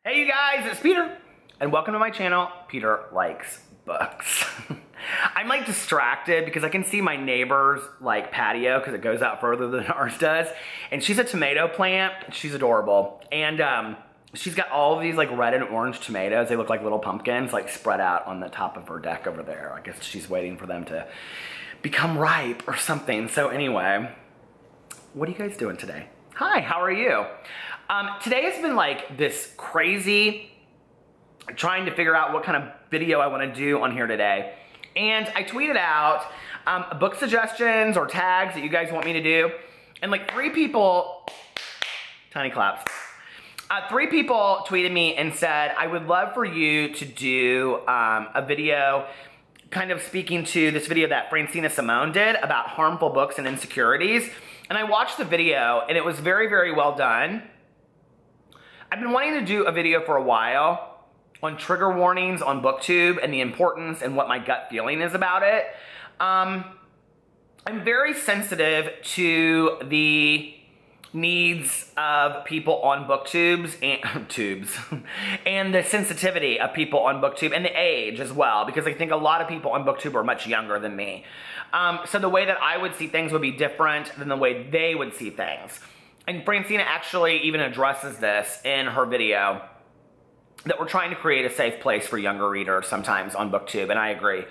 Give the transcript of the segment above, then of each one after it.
Hey you guys, it's Peter, and welcome to my channel, Peter Likes Books. I'm like distracted because I can see my neighbor's like patio because it goes out further than ours does, and she's a tomato plant. She's adorable, and she's got all of these like red and orange tomatoes. They look like little pumpkins like spread out on the top of her deck over there. I guess she's waiting for them to become ripe or something. So anyway, what are you guys doing today? Hi, how are you? Today has been like this crazy trying to figure out what kind of video I want to do on here today. And I tweeted out book suggestions or tags that you guys want me to do. And like 3 people, tiny claps, 3 people tweeted me and said, I would love for you to do a video kind of speaking to this video that Francina Simone did about harmful books and insecurities. And I watched the video and it was very, very well done. I've been wanting to do a video for a while on trigger warnings on BookTube and the importance and what my gut feeling is about it. I'm very sensitive to the needs of people on booktubes and and the sensitivity of people on booktube and the age as well, because I think a lot of people on booktube are much younger than me. So the way that I would see things would be different than the way they would see things. And Francina actually even addresses this in her video, that we're trying to create a safe place for younger readers sometimes on BookTube, and I agree.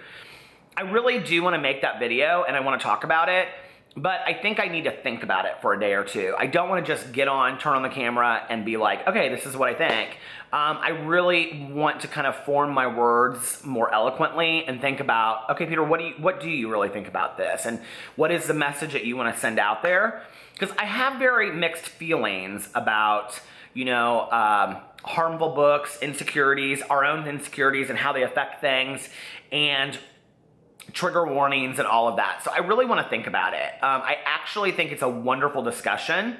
I really do want to make that video and I want to talk about it, but I think I need to think about it for a day or two. I don't want to just get on, turn on the camera, and be like, okay, this is what I think. I really want to kind of form my words more eloquently and think about, okay, Peter, what do you really think about this? And what is the message that you want to send out there? Because I have very mixed feelings about, you know, harmful books, insecurities, our own insecurities and how they affect things, and trigger warnings and all of that. So I really want to think about it. I actually think it's a wonderful discussion.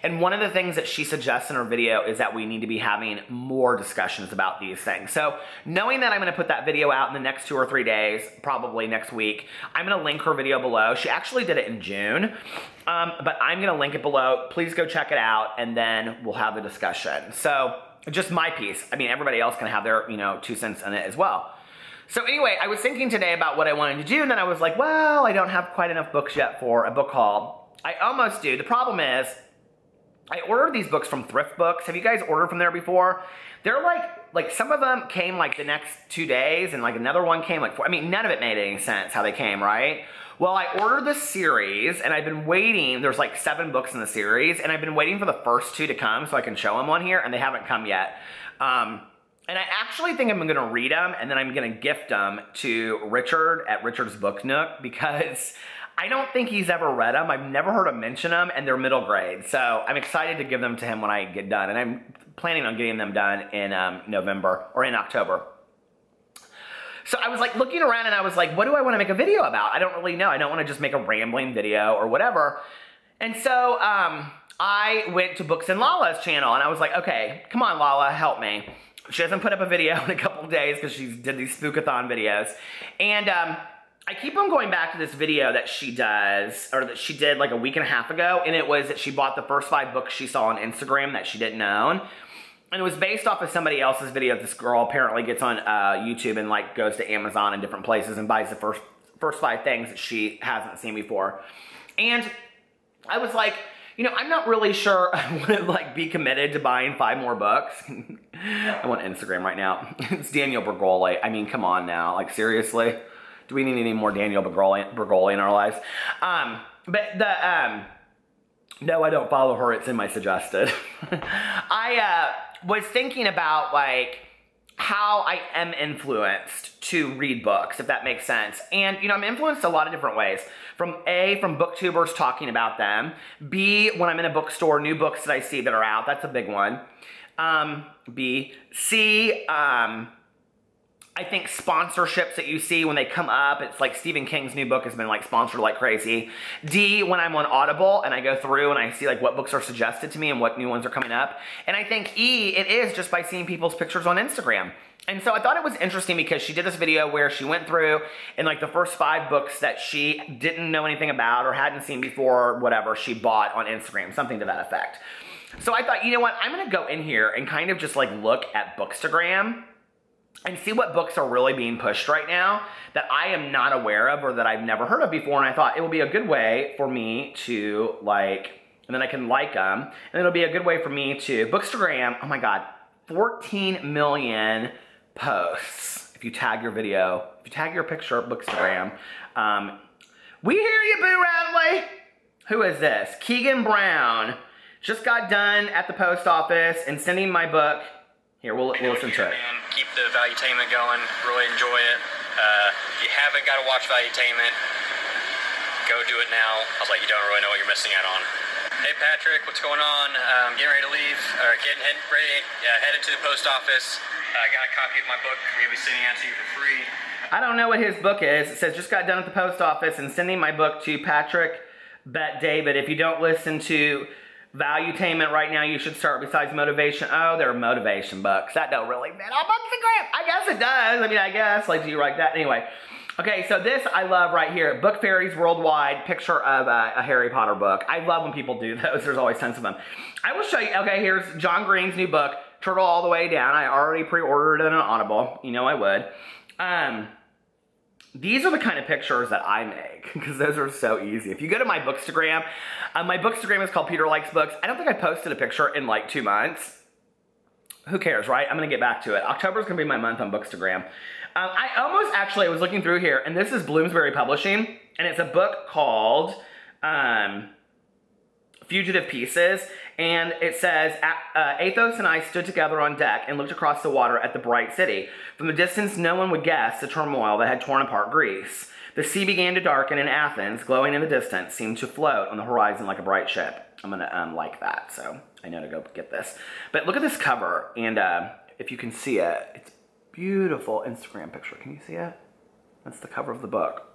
And one of the things that she suggests in her video is that we need to be having more discussions about these things. So knowing that I'm going to put that video out in the next 2 or 3 days, probably next week, I'm going to link her video below. She actually did it in June, but I'm going to link it below. Please go check it out, and then we'll have the discussion. So just my piece. I mean, everybody else can have their, 2 cents in it as well. So anyway, I was thinking today about what I wanted to do, and then I was like, well, I don't have quite enough books yet for a book haul. I almost do. The problem is, I ordered these books from Thrift Books. Have you guys ordered from there before? They're like some of them came like the next 2 days, and like another one came like 4. I mean, none of it made any sense how they came, right? Well, I ordered this series, and I've been waiting. There's like 7 books in the series, and I've been waiting for the first 2 to come so I can show them on here, and they haven't come yet. And I actually think I'm going to read them, and then I'm going to gift them to Richard at Richard's Book Nook, because I don't think he's ever read them. I've never heard him mention them, and they're middle grade. So I'm excited to give them to him when I get done, and I'm planning on getting them done in November or in October. So I was like looking around, and I was like, what do I want to make a video about? I don't really know. I don't want to just make a rambling video or whatever. And so I went to Books and Lala's channel, and I was like, okay, come on, Lala, help me. She hasn't put up a video in a couple of days because she did these spookathon videos. And I keep on going back to this video that she does, or that she did like a week and a half ago, and it was that she bought the first 5 books she saw on Instagram that she didn't own. And it was based off of somebody else's video. This girl apparently gets on YouTube and like goes to Amazon and different places and buys the first 5 things that she hasn't seen before. And I was like, I'm not really sure I want to like be committed to buying 5 more books. I'm on Instagram right now. It's Daniel Bergoli. I mean, come on now. Like, seriously? Do we need any more Daniel Bergoli in our lives? No, I don't follow her. It's in my suggested. I was thinking about like how I am influenced to read books, if that makes sense. And, I'm influenced a lot of different ways. From booktubers talking about them. B, when I'm in a bookstore, new books that I see that are out. That's a big one. B. C, I think sponsorships that you see when they come up. It's like Stephen King's new book has been like sponsored like crazy. D, when I'm on Audible and I go through and I see like what books are suggested to me and what new ones are coming up. And I think E, it is just by seeing people's pictures on Instagram. And so I thought it was interesting because she did this video where she went through and like the first 5 books that she didn't know anything about or hadn't seen before or whatever she bought on Instagram, something to that effect. So I thought, you know what? I'm going to go in here and kind of just like look at Bookstagram and see what books are really being pushed right now that I am not aware of or that I've never heard of before. And I thought it would be a good way for me to like, and then I can like them. And it'll be a good way for me to, Bookstagram, oh my God, 14 million posts. If you tag your video, if you tag your picture of Bookstagram. We hear you, Boo Radley. Who is this? Keegan Brown. Just got done at the post office and sending my book. Here, we'll listen to it. And keep the valuetainment going. Really enjoy it. If you haven't got to watch valuetainment, go do it now. I was like, you don't really know what you're missing out on. Hey Patrick, what's going on? Getting ready to leave, or head into the post office. I got a copy of my book. We'll be sending out to you for free. I don't know what his book is. It says, just got done at the post office and sending my book to Patrick Bet David. If you don't listen to Valuetainment right now, you should start besides motivation. Oh, they're motivation books. That don't really fit on Bookstagram. I guess it does. I mean, I guess. Like, do you like that? Anyway. Okay, so this I love right here. Book Fairies Worldwide, picture of a Harry Potter book. I love when people do those. There's always tons of them. I will show you. Okay, here's John Green's new book, Turtle All the Way Down. I already pre-ordered it on Audible. You know I would. These are the kind of pictures that I make because those are so easy. If you go to my Bookstagram is called Peter Likes Books. I don't think I posted a picture in like 2 months. Who cares, right? I'm going to get back to it. October is going to be my month on Bookstagram. I was looking through here, and this is Bloomsbury Publishing, and it's a book called Fugitive Pieces, and it says, Athos and I stood together on deck and looked across the water at the bright city. From the distance, no one would guess the turmoil that had torn apart Greece. The sea began to darken, and Athens, glowing in the distance, seemed to float on the horizon like a bright ship. I'm going to like that, so I know to go get this. But look at this cover, and if you can see it, it's beautiful Instagram picture. Can you see it? That's the cover of the book.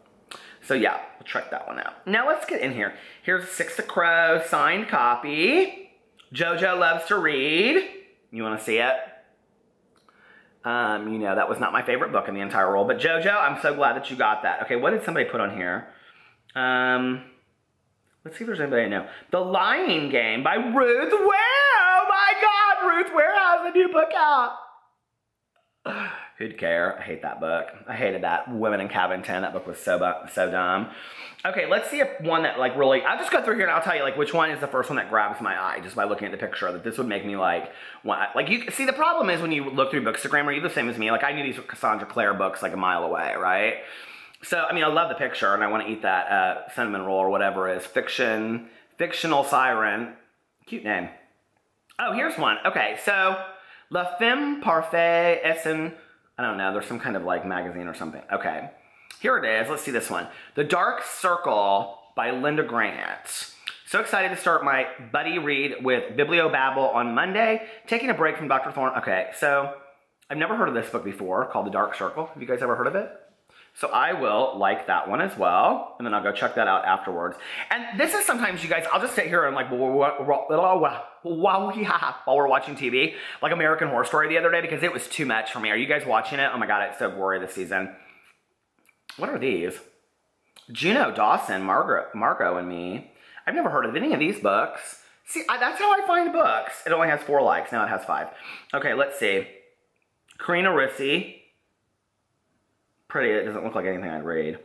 So yeah, we'll check that one out. Now let's get in here. Here's Six of Crow signed copy. JoJo loves to read. You want to see it? You know, that was not my favorite book in the entire world, but JoJo, I'm so glad that you got that. Okay, what did somebody put on here? Let's see if there's anybody I know. The Lying Game by Ruth Ware. Oh my God, Ruth Ware has a new book out. Who'd care? I hate that book. I hated that. Women in Cabin 10. That book was so dumb. Okay, let's see if one that like really, I'll just go through here and I'll tell you like which one is the first one that grabs my eye just by looking at the picture that this would make me like, you see the problem is when you look through Bookstagram, are you the same as me? Like I knew these were Cassandra Clare books like a mile away, right? So, I mean, I love the picture and I want to eat that cinnamon roll or whatever it is. Fictional Siren. Cute name. Oh, here's one. Okay, so La Femme Parfaite Essen, I don't know, there's some kind of like magazine or something. Okay, here it is. Let's see this one. The Dark Circle by Linda Grant. So excited to start my buddy read with Bibliobabble on Monday. Taking a break from Dr. Thorne. Okay, so I've never heard of this book before called The Dark Circle. Have you guys ever heard of it? So I will like that one as well, and then I'll go check that out afterwards. And this is sometimes, you guys, I'll just sit here and like, while we're watching TV, like American Horror Story the other day, because it was too much for me. Are you guys watching it? Oh my God, it's so gory this season. What are these? Juno Dawson, Margot and Me. I've never heard of any of these books. See, that's how I find books. It only has 4 likes, now it has 5. Okay, let's see. Karina Ricci. Pretty, it doesn't look like anything I'd read.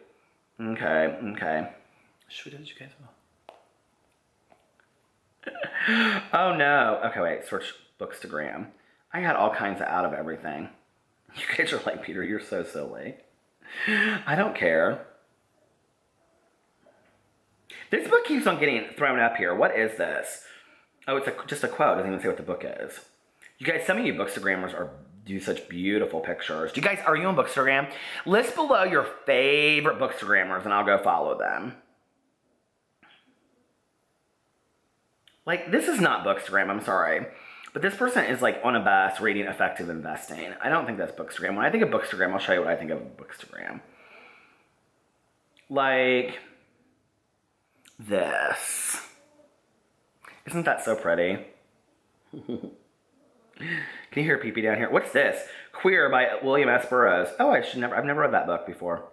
Okay. Should we do this, you guys? Oh no. Okay, wait, search Bookstagram. I got all kinds of out of everything. You guys are like, Peter, you're so silly. I don't care. This book keeps on getting thrown up here. What is this? Oh, it's just a quote. It doesn't even say what the book is. You guys, some of you Bookstagrammers do such beautiful pictures. Do you guys, are you on Bookstagram? List below your favorite Bookstagrammers and I'll go follow them. Like, this is not Bookstagram, I'm sorry. But this person is like on a bus reading Effective Investing. I don't think that's Bookstagram. When I think of Bookstagram, I'll show you what I think of Bookstagram. Like this. Isn't that so pretty? Can you hear pee-pee down here? What's this? Queer by William S. Burroughs. Oh, I've never read that book before.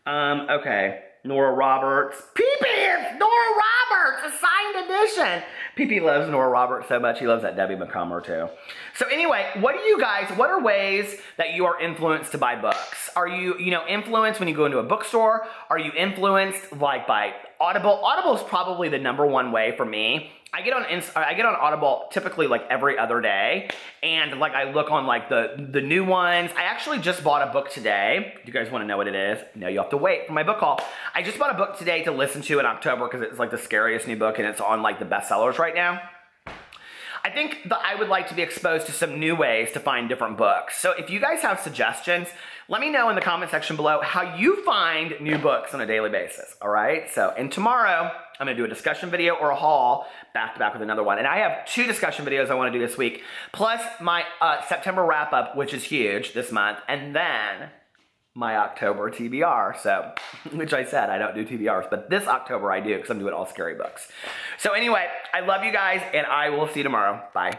Okay. Nora Roberts. Pee-pee! It's Nora Roberts! A signed edition! PP loves Nora Roberts so much, he loves that Debbie McComber too. So anyway, what are ways that you are influenced to buy books? Are you, influenced when you go into a bookstore? Are you influenced like by Audible? Audible is probably the number 1 way for me. I get on Audible typically like every other day, and like I look on like the new ones. I actually just bought a book today. Do you guys want to know what it is? No, you have to wait for my book haul. I just bought a book today to listen to in October because it's like the scariest new book and it's on like the bestsellers right now. I think that I would like to be exposed to some new ways to find different books. So if you guys have suggestions, let me know in the comment section below how you find new books on a daily basis, all right? So, and tomorrow, I'm gonna do a discussion video or a haul back to back with another one. And I have 2 discussion videos I wanna do this week, plus my September wrap up, which is huge this month, and then my October TBR, so, which I said I don't do TBRs, but this October I do because I'm doing all scary books. So anyway, I love you guys, and I will see you tomorrow. Bye.